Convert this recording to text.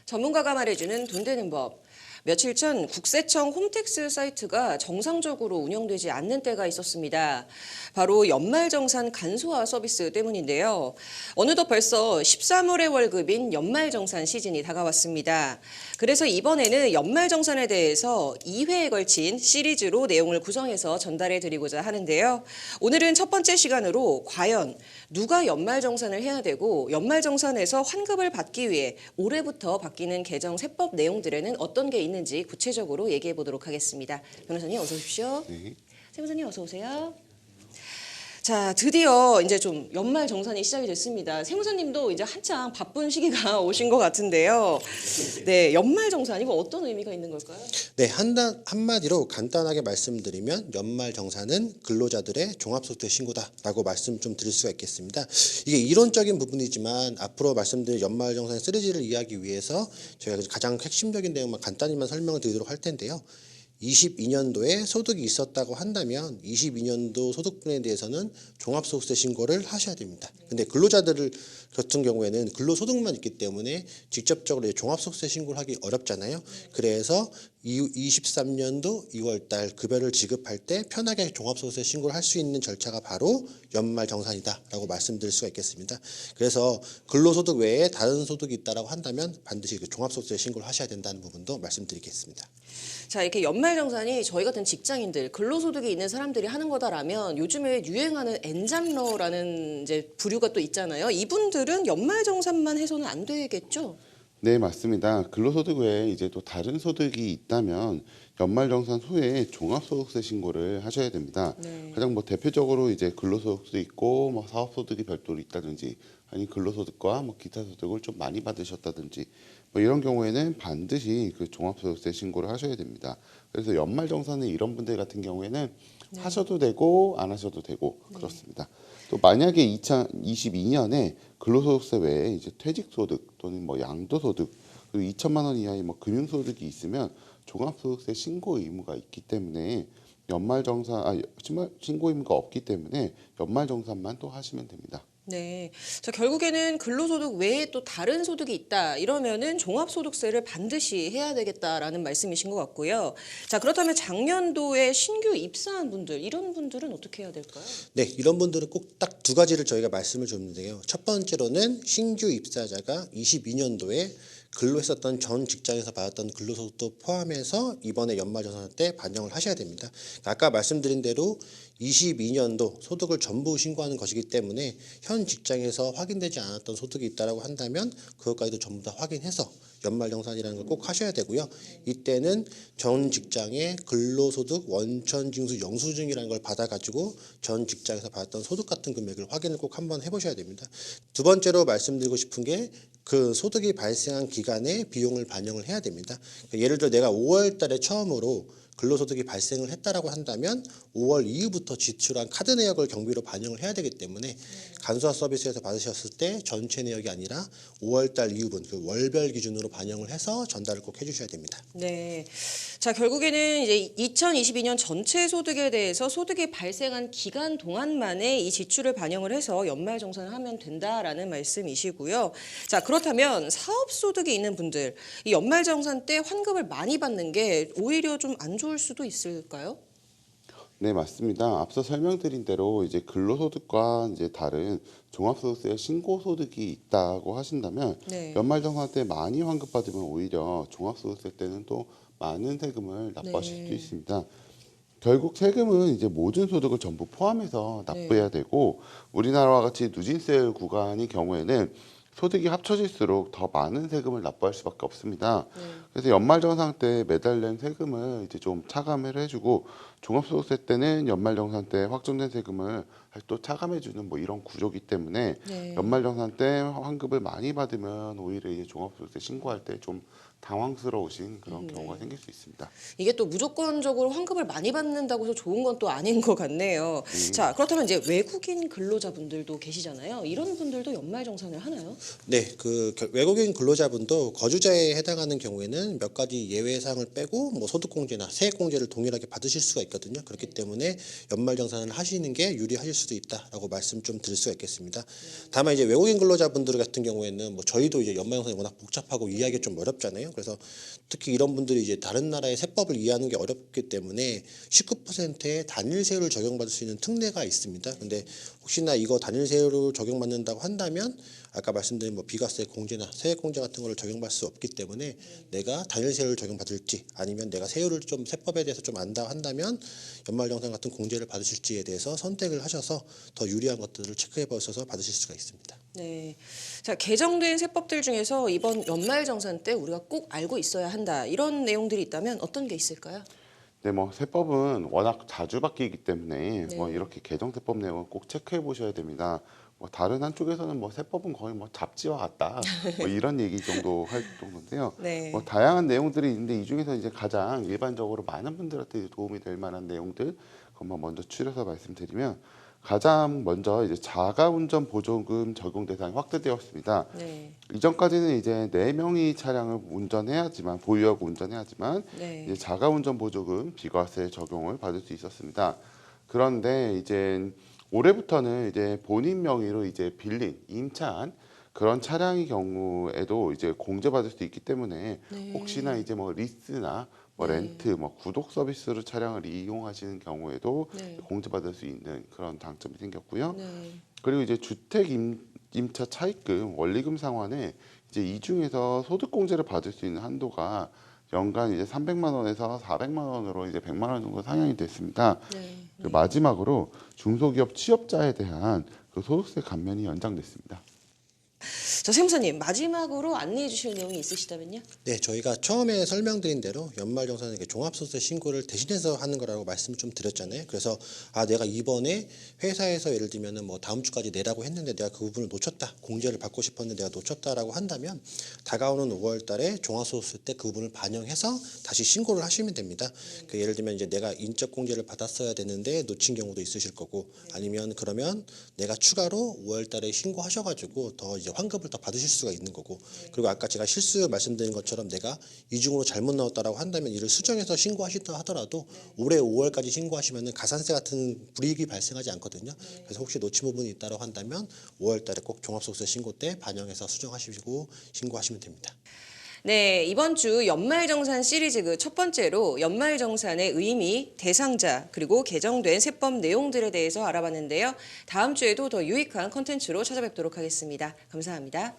전문가가 말해주는 돈 되는 법. 며칠 전 국세청 홈택스 사이트가 정상적으로 운영되지 않는 때가 있었습니다. 바로 연말정산 간소화 서비스 때문인데요. 어느덧 벌써 13월의 월급인 연말정산 시즌이 다가왔습니다. 그래서 이번에는 연말정산에 대해서 2회에 걸친 시리즈로 내용을 구성해서 전달해 드리고자 하는데요. 오늘은 첫 번째 시간으로 과연 누가 연말정산을 해야 되고 연말정산에서 환급을 받기 위해 올해부터 바뀌는 개정 세법 내용들에는 어떤 게 있는지 구체적으로 얘기해 보도록 하겠습니다. 변호사님 어서 오십시오. 네. 세무사님 어서 오세요. 자, 드디어 이제 좀 연말 정산이 시작이 됐습니다. 세무사님도 이제 한창 바쁜 시기가 오신 것 같은데요. 네, 연말 정산 이거 어떤 의미가 있는 걸까요? 네, 한마디로 간단하게 말씀드리면 연말 정산은 근로자들의 종합소득세 신고다라고 말씀 좀 드릴 수가 있겠습니다. 이게 이론적인 부분이지만 앞으로 말씀드릴 연말 정산 시리즈를 이해하기 위해서 저희가 가장 핵심적인 내용만 간단히만 설명을 드리도록 할 텐데요. 22년도에 소득이 있었다고 한다면 22년도 소득분에 대해서는 종합소득세 신고를 하셔야 됩니다. 근데 근로자들 같은 경우에는 근로소득만 있기 때문에 직접적으로 종합소득세 신고를 하기 어렵잖아요. 그래서 23년도 2월달 급여를 지급할 때 편하게 종합소득세 신고를 할 수 있는 절차가 바로 연말정산이다라고 말씀드릴 수가 있겠습니다. 그래서 근로소득 외에 다른 소득이 있다라고 한다면 반드시 그 종합소득세 신고를 하셔야 된다는 부분도 말씀드리겠습니다. 자, 이렇게 연말정산이 저희 같은 직장인들, 근로소득이 있는 사람들이 하는 거다라면 요즘에 유행하는 엔잡러라는 이제 부류가 또 있잖아요. 이분들은 연말정산만 해서는 안 되겠죠? 네, 맞습니다. 근로소득 외에 이제 또 다른 소득이 있다면 연말정산 후에 종합소득세 신고를 하셔야 됩니다. 네. 가장 대표적으로 이제 근로소득도 있고 사업소득이 별도로 있다든지 아니 근로소득과 기타 소득을 좀 많이 받으셨다든지 이런 경우에는 반드시 그 종합소득세 신고를 하셔야 됩니다. 그래서 연말정산에 이런 분들 같은 경우에는 네. 하셔도 되고 안 하셔도 되고 그렇습니다. 또 만약에 2022년에 근로소득세 외에 이제 퇴직소득 또는 양도소득 그리고 2천만 원 이하의 금융소득이 있으면 종합소득세 신고 의무가 있기 때문에 신고 의무가 없기 때문에 연말정산만 또 하시면 됩니다. 네. 자, 결국에는 근로소득 외에 또 다른 소득이 있다. 이러면은 종합소득세를 반드시 해야 되겠다라는 말씀이신 것 같고요. 자, 그렇다면 작년도에 신규 입사한 분들, 이런 분들은 어떻게 해야 될까요? 네, 이런 분들은 꼭 딱 두 가지를 저희가 말씀을 줬는데요. 첫 번째로는 신규 입사자가 22년도에 근로했었던 전 직장에서 받았던 근로소득도 포함해서 이번에 연말정산 때 반영을 하셔야 됩니다. 아까 말씀드린 대로 22년도 소득을 전부 신고하는 것이기 때문에 현 직장에서 확인되지 않았던 소득이 있다고 한다면 그것까지도 전부 다 확인해서 연말정산이라는 걸 꼭 하셔야 되고요. 이때는 전 직장의 근로소득 원천징수 영수증이라는 걸 받아가지고 전 직장에서 받았던 소득 같은 금액을 확인을 꼭 한번 해보셔야 됩니다. 두 번째로 말씀드리고 싶은 게 그 소득이 발생한 기간에 비용을 반영을 해야 됩니다. 예를 들어 내가 5월 달에 처음으로 근로소득이 발생을 했다라고 한다면 5월 이후부터 지출한 카드 내역을 경비로 반영을 해야 되기 때문에 간소화 서비스에서 받으셨을 때 전체 내역이 아니라 5월 달 이후분 그 월별 기준으로 반영을 해서 전달을 꼭 해주셔야 됩니다. 네. 자, 결국에는 이제 2022년 전체 소득에 대해서 소득이 발생한 기간 동안만에 이 지출을 반영을 해서 연말정산을 하면 된다라는 말씀이시고요. 자, 그렇다면 사업소득이 있는 분들, 이 연말정산 때 환급을 많이 받는 게 오히려 좀 안 좋을 수도 있을까요? 네, 맞습니다. 앞서 설명드린 대로 이제 근로소득과 이제 다른 종합소득세 신고소득이 있다고 하신다면 네. 연말정산 때 많이 환급받으면 오히려 종합소득세 때는 또 많은 세금을 납부하실 수도 있습니다. 결국 세금은 이제 모든 소득을 전부 포함해서 납부해야 되고 우리나라와 같이 누진세 구간의 경우에는 소득이 합쳐질수록 더 많은 세금을 납부할 수밖에 없습니다. 그래서 연말정산 때 매달된 세금을 이제 좀 차감을 해주고 종합소득세 때는 연말정산 때 확정된 세금을 또 차감해주는 이런 구조이기 때문에 네. 연말정산 때 환급을 많이 받으면 오히려 이제 종합소득세 신고할 때 좀 당황스러우신 그런 경우가 생길 수 있습니다. 이게 또 무조건적으로 환급을 많이 받는다고 해서 좋은 건 또 아닌 것 같네요. 자, 그렇다면 이제 외국인 근로자분들도 계시잖아요. 이런 분들도 연말정산을 하나요? 네, 외국인 근로자분도 거주자에 해당하는 경우에는 몇 가지 예외 사항을 빼고 소득공제나 세액공제를 동일하게 받으실 수가 있거든요. 그렇기 때문에 연말정산을 하시는 게 유리하실 수도 있다라고 말씀 좀 드릴 수가 있겠습니다. 다만 이제 외국인 근로자분들 같은 경우에는 뭐 저희도 이제 연말정산이 워낙 복잡하고 이해하기 좀 어렵잖아요. 그래서 특히 이런 분들이 이제 다른 나라의 세법을 이해하는 게 어렵기 때문에 19%의 단일 세율을 적용받을 수 있는 특례가 있습니다. 근데 혹시나 이거 단일 세율을 적용받는다고 한다면 아까 말씀드린 뭐 비과세 공제나 세액공제 같은 거를 적용받을 수 없기 때문에 내가 단일 세율을 적용받을지 아니면 내가 세율을 좀 세법에 대해서 좀 안다 한다면 연말정산 같은 공제를 받으실지에 대해서 선택을 하셔서 더 유리한 것들을 체크해 보셔서 받으실 수가 있습니다. 네. 자, 개정된 세법들 중에서 이번 연말정산 때 우리가 꼭 알고 있어야 한다. 이런 내용들이 있다면 어떤 게 있을까요? 네, 뭐 세법은 워낙 자주 바뀌기 때문에 뭐 네. 이렇게 개정 세법 내용을 꼭 체크해 보셔야 됩니다. 뭐 다른 한쪽에서는 뭐 세법은 거의 뭐 잡지와 같다 뭐 이런 얘기 정도 할 정도인데요. 네. 뭐 다양한 내용들이 있는데 이 중에서 이제 가장 일반적으로 많은 분들한테 도움이 될 만한 내용들 그것만 먼저 추려서 말씀드리면 가장 먼저 이제 자가운전 보조금 적용 대상이 확대되었습니다. 네. 이전까지는 이제 4명이 차량을 운전해야지만 보유하고 운전해야지만 네. 이제 자가운전 보조금 비과세 적용을 받을 수 있었습니다. 그런데 이제 올해부터는 이제 본인 명의로 이제 빌린 임차한 그런 차량의 경우에도 이제 공제받을 수 있기 때문에 네. 혹시나 이제 뭐 리스나 뭐 네. 렌트, 뭐 구독 서비스로 차량을 이용하시는 경우에도 네. 공제받을 수 있는 그런 장점이 생겼고요. 네. 그리고 이제 주택 임차 차입금 원리금 상환에 이제 이 중에서 소득 공제를 받을 수 있는 한도가 연간 이제 300만 원에서 400만 원으로 이제 100만 원 정도 상향이 됐습니다. 네. 그 마지막으로 중소기업 취업자에 대한 그 소득세 감면이 연장됐습니다. 자, 세무사님 마지막으로 안내해 주실 내용이 있으시다면요? 네, 저희가 처음에 설명드린 대로 연말정산은 이렇게 종합소득세 신고를 대신해서 하는 거라고 말씀을 좀 드렸잖아요. 그래서 내가 이번에 회사에서 예를 들면은 뭐 다음 주까지 내라고 했는데 내가 그 부분을 놓쳤다, 공제를 받고 싶었는데 내가 놓쳤다라고 한다면 다가오는 5월달에 종합소득세 때 그 부분을 반영해서 다시 신고를 하시면 됩니다. 그 예를 들면 이제 내가 인적 공제를 받았어야 되는데 놓친 경우도 있으실 거고 아니면 그러면 내가 추가로 5월달에 신고하셔가지고 더 이제 환급을 더 받으실 수가 있는 거고 그리고 아까 제가 실수 말씀드린 것처럼 내가 이중으로 잘못 나왔다라고 한다면 이를 수정해서 신고하신다 하더라도 올해 5월까지 신고하시면은 가산세 같은 불이익이 발생하지 않거든요. 그래서 혹시 놓친 부분이 있다고 한다면 5월달에 꼭 종합소득세 신고 때 반영해서 수정하시고 신고하시면 됩니다. 네, 이번 주 연말정산 시리즈 그 첫 번째로 연말정산의 의미, 대상자, 그리고 개정된 세법 내용들에 대해서 알아봤는데요. 다음 주에도 더 유익한 콘텐츠로 찾아뵙도록 하겠습니다. 감사합니다.